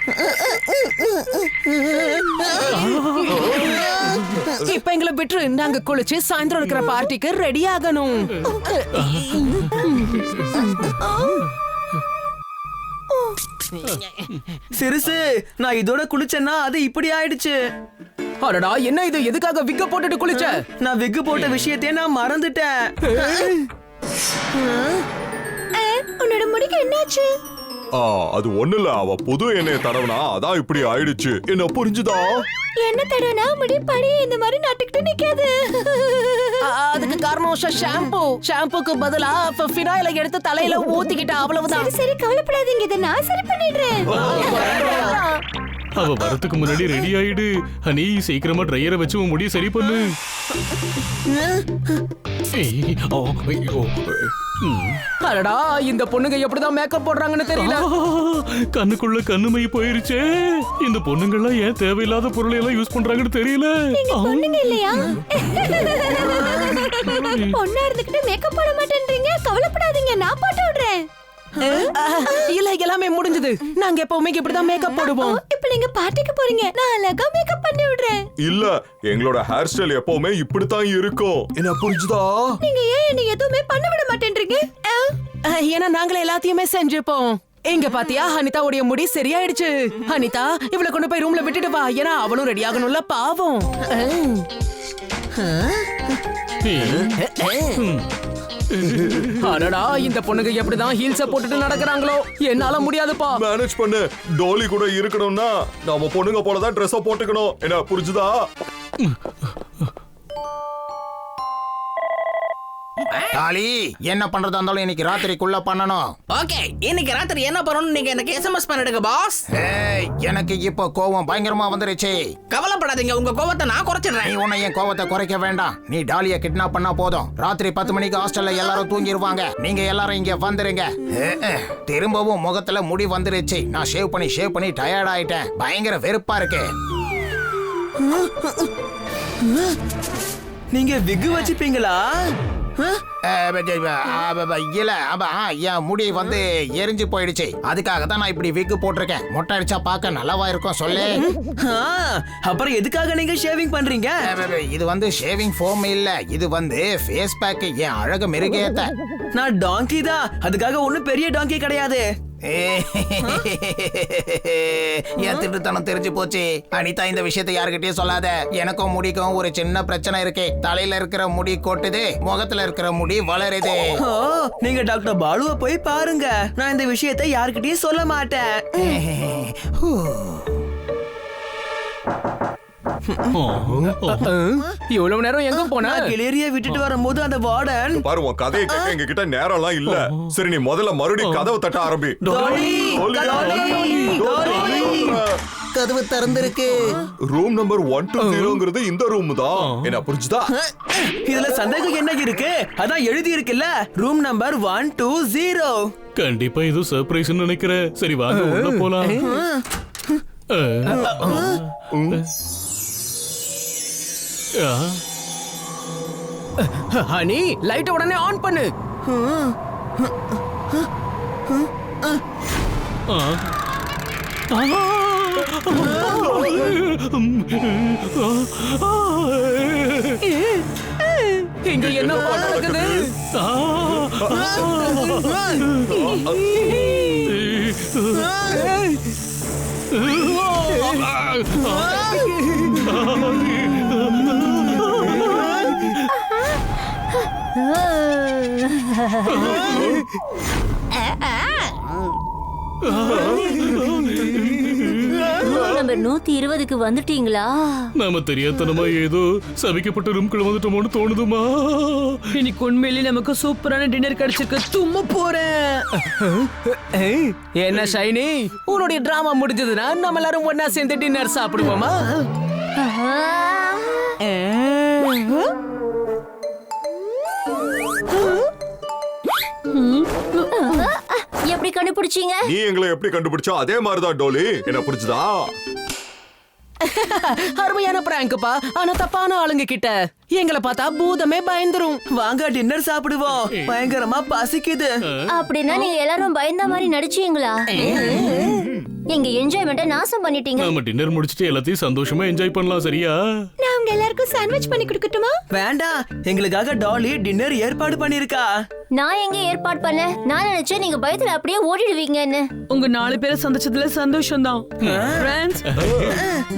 இப்ப எங்களை விட்டுரு, நாங்க குளிச்சு சாயந்தரம் இருக்கிற பார்ட்டிக்கு ரெடி ஆகணும். சிறுசு, நான் இதோட குளிச்சேன்னா அது இப்படி ஆயிடுச்சு. அடடா, என்ன இது? எதுக்காக விக்க போட்டுட்டு குளிச்ச? நான் விக்கு போட்ட விஷயத்தையே நான் மறந்துட்டேன். உன்னோட முடிக்கு என்னாச்சு? அது ஒண்ணு இல்ல, அவ புது எண்ணெயை தடவுனா அதான் இப்படி ஆயிடுச்சு. என்ன புரிஞ்சுதா? என்ன தடனா முடி படி இந்த மாதிரி நட்டுக்கிட்டு நிக்காது. அதுக்கு காரணம் ஷாம்பு. ஷாம்புக்கு பதிலா ஃபினாயில எடுத்து தலையில ஊத்திக்கிட்ட, அவ்வளவுதான். சரி சரி, கவலைப்படாதீங்க, இதை நான் சரி பண்ணிடுறேன். அவ வரதுக்கு முன்னாடி ரெடி ஆயிடு. ஹனி, சீக்கிரமா ட்ரையரை வச்சு உன் முடிய சரி பண்ணு. அடடா, இந்த பொண்ணுங்க எப்படிதான் மேக்கப் போடுறாங்கன்னு தெரியல. கண்ணுக்குள்ள கண்ணுமை போயிருச்சே. இந்த பொண்ணுங்கெல்லாம் ஏன் தேவையில்லாத பொருளை எல்லாம் யூஸ் பண்றாங்கன்னு தெரியல. நீங்க பொண்ணுங்க இல்லையா? பொண்ணா இருந்துகிட்டு மேக்கப் போட மாட்டேன்றீங்க. கவலைப்படாதீங்க, நான் போட்டு விடுறேன். இல்ல, எல்லாமே முடிஞ்சது. நாங்க எப்பவுமே இப்படிதான் மேக்கப் போடுவோம். இப்ப நீங்க பார்ட்டிக்கு போறீங்க, நான் அழகா மேக்கப் பண்ணி விடுறேன். இல்ல, எங்களோட ஹேர் ஸ்டைல் எப்பவுமே இப்படித்தான் இருக்கும். என்ன புரிஞ்சுதா? நீங்க ஏன் என்ன எதுவுமே பண்ண விட மாட்டேன்றீங்க? ஏன்னா நாங்களே எல்லாத்தையுமே செஞ்சுப்போம். எங்க பாத்தியா, அனிதாவுடைய முடி சரியாயிடுச்சு. அனிதா, இவளை கொண்டு போய் ரூம்ல விட்டுட்டு வா. ஏன்னா அவளும் ரெடி ஆகணும்ல, பாவம். அடடா, இந்த பொண்ணுங்க எப்படிதான் ஹீல்ஸ போட்டுட்டு நடக்கறாங்களோ, என்னால முடியாதுப்பா. மேனேஜ் பண்ணு. டோலி கூட இருக்கணும்னா நாம பொண்ணுங்க போலதான் ட்ரெஸ் போட்டுக்கணும். என்ன புரிஞ்சுதா? டாலி, என்ன பண்றதா இருந்தாலும் இன்னைக்கு ராத்திரிக்குள்ள பண்ணணும். ஓகே, இன்னைக்கு ராத்திரி என்ன பண்ணணும் நீங்க எனக்கு எஸ்எம்எஸ் பண்ணிடுங்க பாஸ். எனக்கு இப்போ கோவம் பயங்கரமா வந்துருச்சு. கவலைப்படாதீங்க, உங்க கோவத்தை நான் குறைச்சிடுறேன். நீ உன்னை என் கோவத்தை குறைக்க வேண்டாம். நீ டாலியை கிட்னாப் பண்ணா போதும். ராத்திரி 10 மணிக்கு ஹாஸ்டல்ல எல்லாரும் தூங்கிடுவாங்க. நீங்க எல்லாரும் இங்க வந்துருங்க. திரும்பவும் முகத்துல முடி வந்துருச்சு. நான் ஷேவ் பண்ணி டயர்ட் ஆயிட்டேன். பயங்கர வெறுப்பா இருக்கு. நீங்க விக்கு வச்சுப்பீங்களா? இல்ல, என் முடி வந்து எரிஞ்சு போயிடுச்சு. அதுக்காக தான் நான் இப்படி விக்கு போட்டிருக்கேன். மொட்டை அடிச்சா பார்க்க நல்லாவா இருக்கும் சொல்லு. அப்புறம் எதுக்காக நீங்க ஷேவிங் பண்றீங்க? இது வந்து ஷேவிங் ஃபோம் இல்ல, இது வந்து ஃபேஸ் பேக். என் அழகு மெருகேத்த. நான் டாங்கி தான், அதுக்காக ஒண்ணும் பெரிய டாங்கி கிடையாது. என் திருட்டுத்தனம் தெரிஞ்சு போச்சு. அனிதா, இந்த விஷயத்தை யாருக்கிட்டயும் சொல்லாத. எனக்கும் முடிக்கும் ஒரு சின்ன பிரச்சனை இருக்கு. தலையில இருக்கிற முடி கொட்டுது, முகத்துல இருக்கிற முடி வளருது. நீங்க டாக்டர் பாலுவை போய் பாருங்க. நான் இந்த விஷயத்தை யாருக்கிட்டயும் சொல்ல மாட்டேன். இவ்வளவு நேரம் எங்க போன? கிளேரிய விட்டுட்டு வரும்போது அந்த வார்டன் பாரு, உன் கதையை கேட்க எங்க கிட்ட நேரம்லாம் இல்ல. சரி, நீ முதல்ல மறுபடியும் கதவை தட்ட ஆரம்பி. கதவு திறந்திருக்கு. ரூம் நம்பர் 120ங்கிறது இந்த ரூம் தான். என்ன புரிஞ்சுதா? இதுல சந்தேகம் என்ன இருக்கு? அதான் எழுதி இருக்குல்ல, ரூம் நம்பர் 120. கண்டிப்பா இது சர்ப்ரைஸ் நினைக்கிறேன். சரி, வாங்க உள்ள போலாம். ஹனி, லைட் உடனே ஆன் பண்ணு. இங்க என்ன நடக்குது? நம்பர் 120க்கு வந்துட்டீங்களா? நாம தெரியாதனமா ஏதோ சபிக்கப்பட்ட ரூம்குள்ள வந்துட்டோமோன்னு தோணுதுமா. இன்னைக்கு உண்மையிலேயே நமக்கு சூப்பரான டின்னர் கிடைச்சிருக்கு. தும்ம போறேன். என்ன ஷைனி, உன்னுடைய டிராமா முடிஞ்சதுன்னா நம்ம எல்லாரும் ஒன்னா சேர்ந்து டின்னர் சாப்பிடுவோமா? எப்படி கண்டுபிடிச்சீங்க? நீ எங்களை எப்படி கண்டுபிடிச்சோ அதே மாதிரிதான் டோலி. என்ன புரிஞ்சுதா? அருமையான பிராங்க்ப்பா. ஆனா தப்பான ஆளுங்க கிட்ட எங்களை பார்த்தா பூதமே பயந்துரும். வாங்க டின்னர் சாப்பிடுவோம். பயங்கரமா பசிக்குது. அப்படின்னா நீங்க எல்லாரும் பயந்த மாதிரி நடிச்சீங்களா? எங்க என்ஜாய்மெண்ட்டை நாசம் பண்ணிட்டீங்க. நாம டின்னர் முடிச்சிட்டு எல்லாத்தையும் சந்தோஷமா என்ஜாய் பண்ணலாம். சரியா? நான் உங்க எல்லாருக்கும் சாண்ட்விச் பண்ணி கொடுக்கட்டுமா? வேண்டாம், எங்களுக்காக டாலி டின்னர் ஏற்பாடு பண்ணிருக்கா. நான் எங்க ஏற்பாடு பண்ண? நான் நினைச்சேன் நீங்க பயத்துல அப்படியே ஓடிடுவீங்கன்னு. உங்க 4 பேரை சந்திச்சதுல சந்தோஷம் தான்.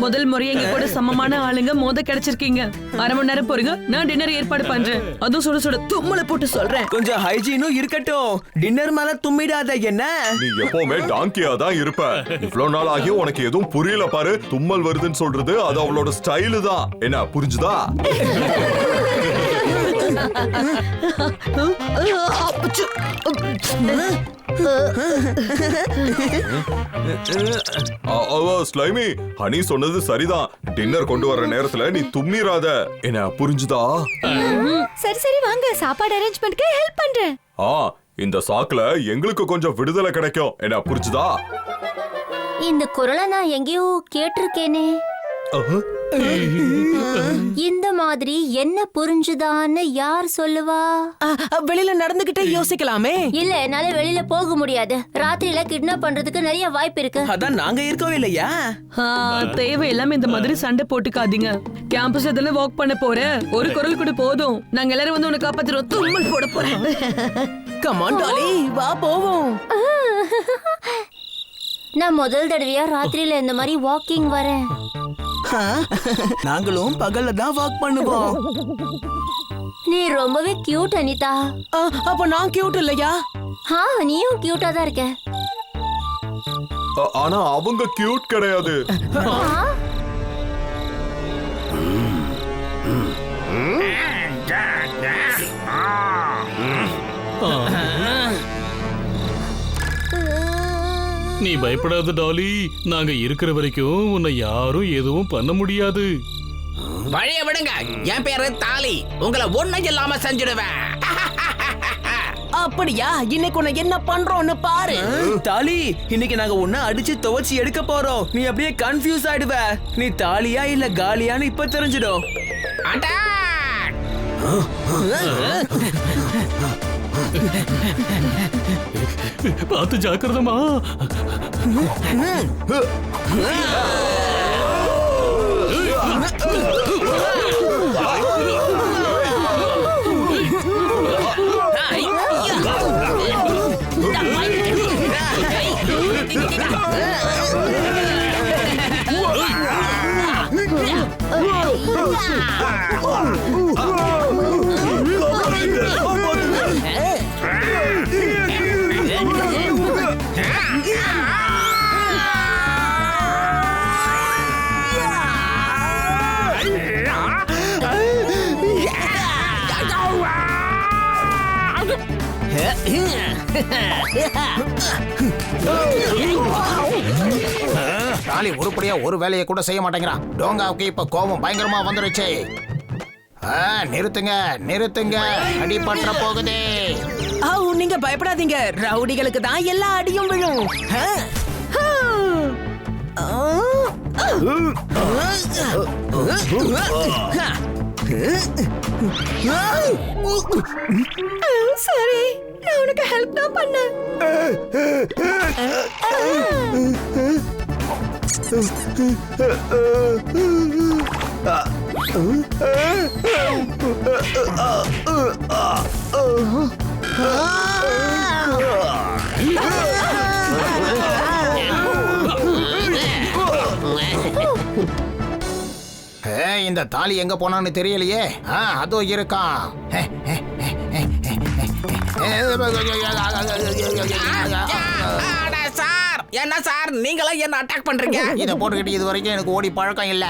முதல் முறை எங்க கூட சமமான ஆளுங்க மோத கிடைச்சிருக்கீங்க. அரை மணி நேரம் போறீங்க, நான் டின்னர் ஏற்பாடு பண்றேன். அதுவும் சுட சுட தும்மல போட்டு சொல்றேன். கொஞ்சம் ஹைஜீனும் இருக்கட்டும். டின்னர் மேல தும்மிடாத. என்ன நீ எப்பவுமே டாங்கியா தான் இருப்ப. இவ்வளவு நாள் ஆகியும் உனக்கு எதுவும் புரியல பாரு. தும்மல் வருதுன்னு சொல்றது அது அவளோட ஸ்டைலு தான். என்ன புரிஞ்சுதா? ஸ்லைமி, ஹனி சொன்னது சரிதான். டின்னர் கொண்டு வர நேரத்துல நீ தும்மிராத. என்ன புரிஞ்சுதா? சரி சரி வாங்க, சாப்பாடு அரேஞ்ச்மெண்ட்க்கு ஹெல்ப் பண்றேன். இந்த சாக்குல எங்களுக்கு கொஞ்சம் விடுதலை கிடைக்கும். என்ன புரிஞ்சுதா? இந்த குரலை நான் எங்கேயோ கேட்டிருக்கேனே. இந்த மாதிரி என்ன புரிஞ்சுதான்னு யார் சொல்லுவா? வெளியில நடந்துகிட்டே யோசிக்கலாமே. இல்ல, என்னால வெளியில போக முடியாது. ராத்திரியில கிட்னாப் பண்றதுக்கு நிறைய வாய்ப்பு இருக்கு. அதான் நாங்க இருக்கோம் இல்லையா? தேவையில்லாம இந்த மாதிரி சண்டை போட்டுக்காதீங்க. கேம்பஸ் எதுல வாக் பண்ண போற, ஒரு குரல் கூட போதும். நாங்க எல்லாரும் வந்து உனக்கு காப்பாத்திரோம். தும்மல் போட போறேன். கம் ஆன் டாலி, வா போவோம். நான் முதல் தடவையா ராத்திரியில இந்த மாதிரி வாக்கிங் வரேன். நாங்களும் பகல்ல தான் வாக் பண்ணுவோம். நீ ரொம்பவே கியூட் அனிதா. அப்ப நான் கியூட் இல்லையா? நீயும் கியூட்டா தான் இருக்க. ஆனா அவங்க கியூட் கிடையாது. நீ பயப்படாத டாலி. நாங்க இருக்கிற வரைக்கும் உன்னை யாரும் எதுவும் பண்ண முடியாது. வழிய விடுங்க. என் பேரு தாலி. உங்களை ஒண்ணும் இல்லாம செஞ்சிடுவேன். அப்படியா? இன்னைக்கு உன்னை என்ன பண்றோம்னு பாரு. தாலி, இன்னைக்கு நாங்க உன்னை அடிச்சு துவச்சி எடுக்க போறோம். நீ அப்படியே கன்ஃபியூஸ் ஆயிடுவ. நீ தாலியா இல்ல காலியான்னு இப்ப தெரிஞ்சிடும். பார்த்து ஜாக்கிரதமா. டாலி உருப்படியா ஒரு வேலையை கூட செய்ய மாட்டேங்கிறான். டோங்காவுக்கு இப்ப கோபம் பயங்கரமா வந்துருச்சு. நிறுத்துங்க நிறுத்துங்க, அடிபற்ற போகுதே. நீங்க பயப்படாதீங்க. ரவுடிகளுக்கு தான் எல்லா அடியும் விழும். சரி, நான் உனக்கு ஹெல்ப் தான் பண்ணேன். இந்த தாலி எங்க போனான்னு தெரியலையே. அதோ இருக்கான். என்ன சார், நீங்களா என்ன அட்டாக் பண்றீங்க? இத போட்டுக்கிட்டு இது வரைக்கும் எனக்கு ஓடி பழக்கம் இல்ல.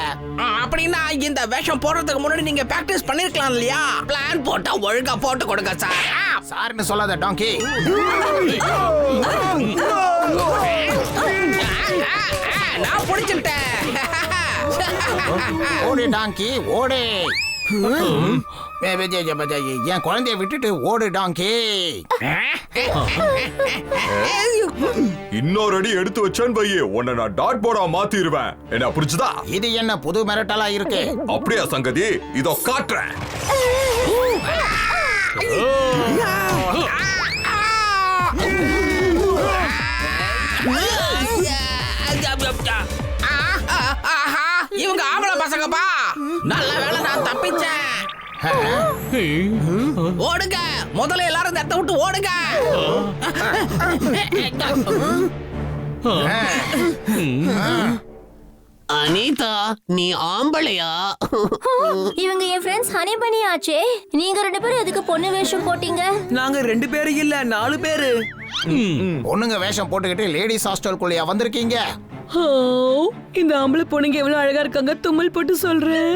அப்படின்னா இந்த வேஷம் போடுறதுக்கு முன்னாடி நீங்க பிராக்டிஸ் பண்ணிருக்கலாம் இல்லையா? பிளான் போட்டா ஒழுங்கா போட்டு கொடுங்க சார். சார்னு சொல்லாத டாங்கி. நான் புடிச்சிட்டேன். ஓடி டாங்கி ஓடி. என் குழந்தைய விட்டுட்டு ஓடு டாங்கி. இன்னொரு அடி எடுத்து வச்சேன்னு வையே உன்னை நான் டாட் போர்டா மாத்திடுவேன். என்ன புரிஞ்சுதா? இது என்ன புது மிரட்டலா இருக்கு? அப்படியா சங்கதி? இதோ காட்டுறேன். இவங்க ஆம்பளை பசங்கப்பா. நல்ல வேளை நான் தப்பிச்சேன். ஓடுங்க, முதல்ல எல்லாரும் இந்த இடத்தை விட்டு ஓடுங்க. அனிதா, நீ ஆம்பளையா? இவங்க என் ஃப்ரெண்ட்ஸ் ஹனி பனி ஆச்சே. நீங்க 2 பேரும் எதுக்கு பொண்ணு வேஷம் போட்டீங்க? நாங்க 2 பேரு இல்ல 4 பேரு. பொண்ணுங்க வேஷம் போட்டுக்கிட்டு லேடிஸ் ஹாஸ்டலுக்குள்ளயா வந்திருக்கீங்க? இந்த ஆம்பளை பொண்ணுங்க எவ்வளவு அழகா இருக்காங்க. தும்மல் போட்டு சொல்றேன்.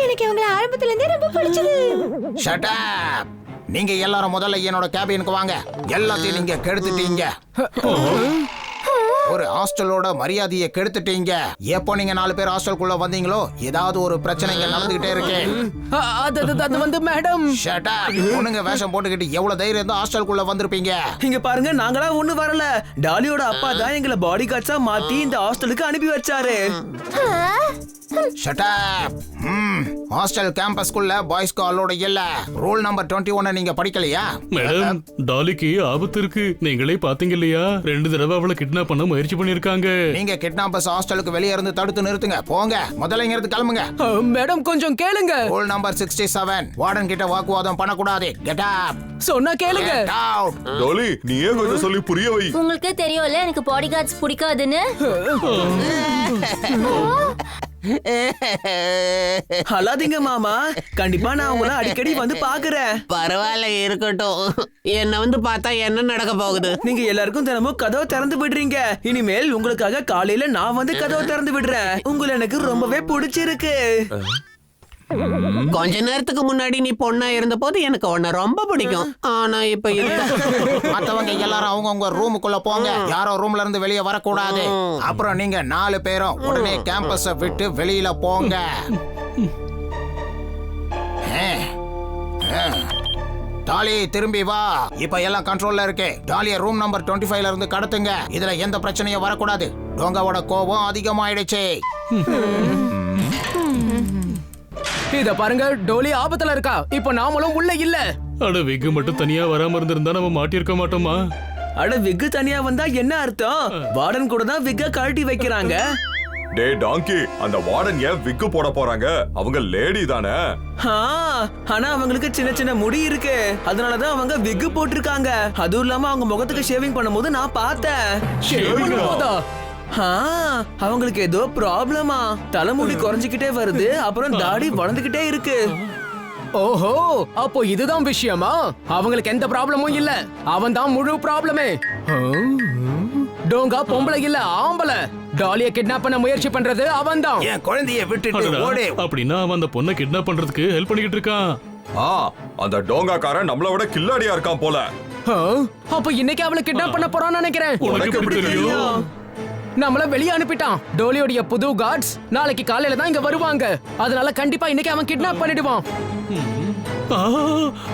எனக்கு அவங்கள ஆரம்பத்துல இருந்தே ரொம்ப பிடிச்சது. Shut up. நீங்க எல்லாரும் முதல்ல என்னோட கேபினுக்கு வாங்க. எல்லாத்தையும் நீங்க கெடுத்துட்டீங்க. ஒரு ஹாஸ்டலோட மரியாதையை கெடுத்துட்டீங்க. எப்போ நீங்க 4 பேர் ஹாஸ்டலுக்குள்ள வந்தீங்களோ ஏதாவது ஒரு பிரச்சனை இங்க நடந்துகிட்டே இருக்கு. அது வந்து மேடம். Shut up. பொண்ணுங்க வேஷம் போட்டுக்கிட்டு எவ்வளவு தைரியம் இருந்தா ஹாஸ்டலுக்குள்ள வந்திருப்பீங்க? இங்க பாருங்க, நாங்களா ஒண்ணு வரல. டாலியோட அப்பா தான் எங்களை பாடி கார்ட்ஸா மாத்தி இந்த ஹாஸ்டலுக்கு அனுப்பி வச்சாரு. Shut up. ஹாஸ்டல் கேம்பஸ்க்குள்ள பாய்ஸ்க்கு அலோட் இல்ல. ரூல் நம்பர் 21 நீங்க படிக்கலையா? மேடம், டாலிக்கு ஆபத்து இருக்கு. நீங்களே பாத்தீங்க இல்லையா? 2 தடவை அவளை கிட்னாப் பண்ண முயற்சி பண்ணிருக்காங்க. நீங்க கிட்னாப்பர்ஸ் ஹாஸ்டலுக்கு வெளியே இருந்து தடுத்து நிறுத்துங்க. போங்க, முதல்ல இங்க இருந்து கிளம்புங்க. மேடம் கொஞ்சம் கேளுங்க. Rule number 67. வார்டன் கிட்ட வாக்குவாதம் பண்ணக்கூடாது. Get up. சொன்னா கேளுங்க. Get out. டோலி, நீ ஏன் கொஞ்சம் சொல்லி புரிய வை. உங்களுக்கே தெரியும்ல எனக்கு பாடி கார்ட்ஸ் பிடிக்காதுன்னு. அழாதீங்க மாமா, கண்டிப்பா நான் உங்களை அடிக்கடி வந்து பாக்குறேன். பரவாயில்ல, இருக்கட்டும். என்ன வந்து பார்த்தா என்ன நடக்க போகுது? நீங்க எல்லாருக்கும் தினமும் கதவை திறந்து விடுறீங்க. இனிமேல் உங்களுக்காக காலையில நான் வந்து கதவை திறந்து விடுறேன். உங்களை எனக்கு ரொம்பவே பிடிச்சிருக்கு. கொஞ்ச நேரத்துக்கு முன்னாடி நீ பொண்ணா இருந்த போது எனக்கு உன்னை ரொம்ப பிடிக்கும். ஆனா இப்ப மத்தவங்க எல்லாரும் அவங்கவுங்க ரூமுக்குள்ள போங்க. யாரோ ரூம்ல இருந்து வெளியே வரக்கூடாது. அப்புறம் நீங்க 4 பேரும் உடனே கேம்பஸ விட்டு வெளியில போங்க. டாலி, திரும்பி வா. இப்ப எல்லாம் கண்ட்ரோல்ல இருக்கு. டாலிய ரூம் நம்பர் 25ல இருந்து கடத்துங்க. இதுல எந்த பிரச்சனையும் வரக்கூடாது. டோங்காவோட கோபம் அதிகமாயிடுச்சு. இத பாருங்க, டோலி ஆபத்துல இருக்கா. இப்போ நாமளும் உள்ள இல்ல. அட, விக்கு மட்டும் தனியா வராம இருந்திருந்தா நம்ம மாட்டிருக்க மாட்டோமா? அட, விக்கு தனியா வந்தா என்ன அர்த்தம்? வார்டன் கூட தான் விக்க கழட்டி வைக்கிறாங்க. டே டாங்கி, அந்த வார்டன் ஏன் விக்கு போட போறாங்க? அவங்க லேடி தானே. ஆனா அவங்களுக்கு சின்ன சின்ன முடி இருக்கு. அதனாலதான் அவங்க விக்கு போட்டிருக்காங்க. அதுவும் இல்லாம அவங்க முகத்துக்கு ஷேவிங் பண்ணும்போது நான் பார்த்தேன். அவங்களுக்கு ஏதோ ப்ராப்ளமா. தலைமுடி குறைஞ்சுக்கிட்டே வருது, அப்புறம் தாடி வளர்ந்துகிட்டே இருக்கு. ஓஹோ, அப்போ இதுதான் விஷயமா? அவங்களுக்கு எந்த ப்ராப்ளமும் இல்ல. அவன் தான் முழு ப்ராப்ளமே. டோங்கா பொம்பளை இல்ல, ஆம்பளை. டாலியை கிட்னாப் பண்ண முயற்சி பண்றது அவன் தான். என் குழந்தையை விட்டுட்டு ஓடு. அப்படின்னா அவன் அந்த பொண்ணை கிட்னாப் பண்றதுக்கு ஹெல்ப் பண்ணிக்கிட்டு இருக்கான். அந்த டோங்காக்காரன் நம்மள விட கில்லாடியா இருக்கான் போல. அப்ப இன்னைக்கு அவளை கிட்னாப் பண்ண போறான்னு நினைக்கிறேன். உனக்கு எப்படி தெரியும்? நம்மள வெளியே அனுப்பிட்டான். டோலியோட புது கார்ட்ஸ் நாளைக்கு காலையில தான் இங்க வருவாங்க. அதனால கண்டிப்பா இன்னைக்கு அவன் கிட்னாப் பண்ணிடுவான்.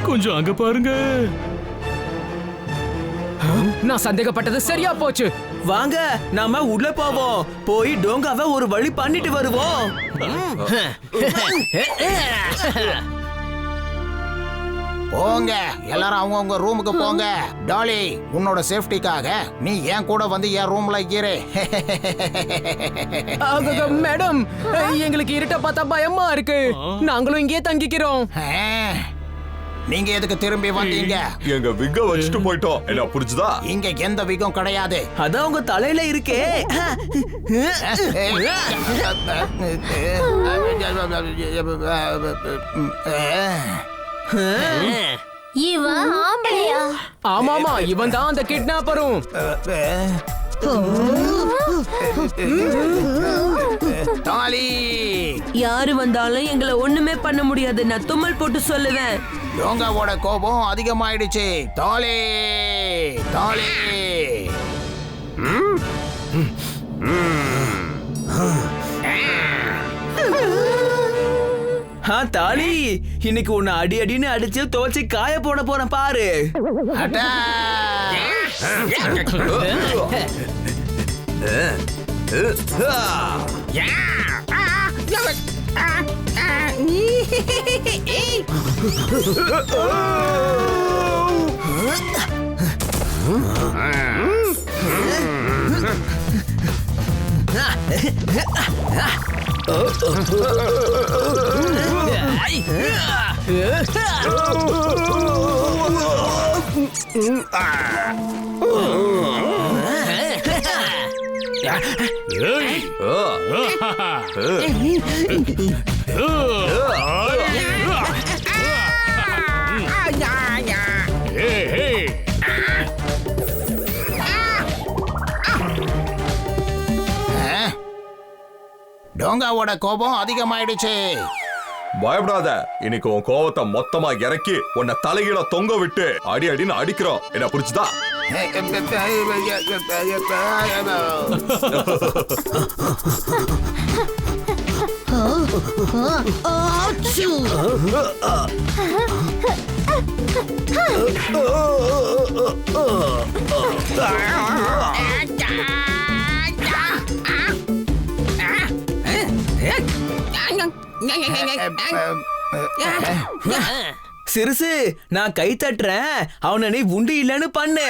கொஞ்சம் அங்க பாருங்க. நான் சந்தேகப்பட்டது சரியா போச்சு. வாங்க, நாம உள்ள போவோம். போய் டோங்காவை ஒரு வழி பண்ணிட்டு வருவோம். போங்க, எல்லாரும் அவங்கவுங்க ரூமுக்கு போங்க. டாலி, உன்னோட சேஃப்டிக்காக நீ என் கூட வந்து என் ரூம்ல இரு. மேடம், எங்களுக்கு இருட்ட பார்த்தா பயமா இருக்கு. நாங்களும் இங்கே தங்கிக்கிறோம். நீங்க எதுக்கு திரும்பி வந்தீங்க? எங்க விக்க வச்சுட்டு போயிட்டோம். என்ன புரிஞ்சுதா? இங்க எந்த விகம் கிடையாது. அதான் உங்க தலையில இருக்கே. இவன் ஆம்பளையா? ஆமாமா, இவன் தான் அந்த கிட்னாப்பரும். டாலி, யாரு வந்தாலும் எங்களை ஒண்ணுமே பண்ண முடியாது. நான் தும்மல் போட்டு சொல்லுவேன். டோங்காவோட கோபம் அதிகமாயிடுச்சு. Dolly, Dolly. தாலி, இன்னைக்கு உன்னை அடி அடின்னு அடிச்சு துவச்சி காய போட போறேன் பாரு. டோங்காவோட கோபம் அதிகமாயிடுச்சு. பயப்படாத, இன்னைக்கு உன் கோவத்தை மொத்தமா இறக்கி உன்னை தலைகீழ தொங்க விட்டு அடி அடின்னு அடிக்கிறோம். என்ன புரிச்சுதா? சிறுசு, நான் கை தட்டுறேன், அவனை நீ உண்டு இல்லன்னு பண்ணு.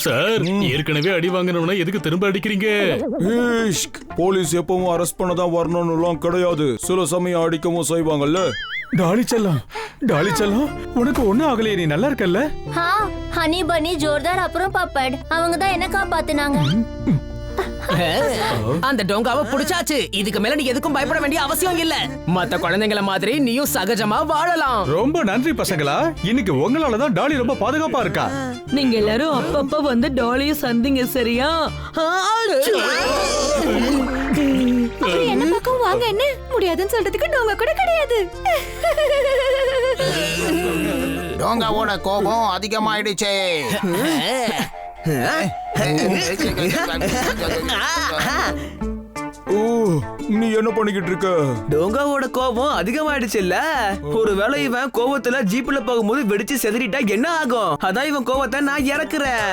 சார், ஏற்கனவே அடி வாங்கினவன எதுக்கு திரும்ப அடிக்கிறீங்க? போலீஸ் எப்பவும் அரெஸ்ட் பண்ணதான் வரணும்னு கிடையாது, சில சமயம் அடிக்கவும் செய்வாங்கல்ல. டாலி செல்லம், டாலி செல்லம், உனக்கு ஒண்ணும் ஆகலையே, நீ நல்லா இருக்கல்ல? ஹனி பனி, ஜோர்தார் அப்புறம் பப்பட் அவங்க தான் என்ன காப்பாத்துனாங்க. அந்த டோங்காவை புடிச்சாச்சு. இதுக்கு மேல நீ எதுக்கும் பயப்பட வேண்டிய அவசியம் இல்ல. மத்த குழந்தைங்கள மாதிரி நீயும் சகஜமா வாழலாம். ரொம்ப நன்றி பசங்களா, இன்னைக்கு உங்களாலதான் டாலி ரொம்ப பாதுகாப்பா இருக்கா. நீங்க எல்லாரும் அப்பப்ப வந்து டாலிய சந்திங்க, சரியா? என்ன பக்கம் வாங்க, என்ன முடியாதுன்னு சொல்றதுக்கு டோங்கா கூட கிடையாது. டோங்காவோட கோபம் அதிகமாயிடுச்சு. நீ என்ன பண்ணிக்கிட்டு இருக்க? டோங்காவோட கோபம் அதிகமாயிடுச்சு இல்ல. ஒருவேளை இவன் கோபத்துல ஜீப்ல போகும்போது வெடிச்சு செதறிட்டா என்ன ஆகும்? அதான் இவன் கோபத்தை நான் இறக்குறேன்.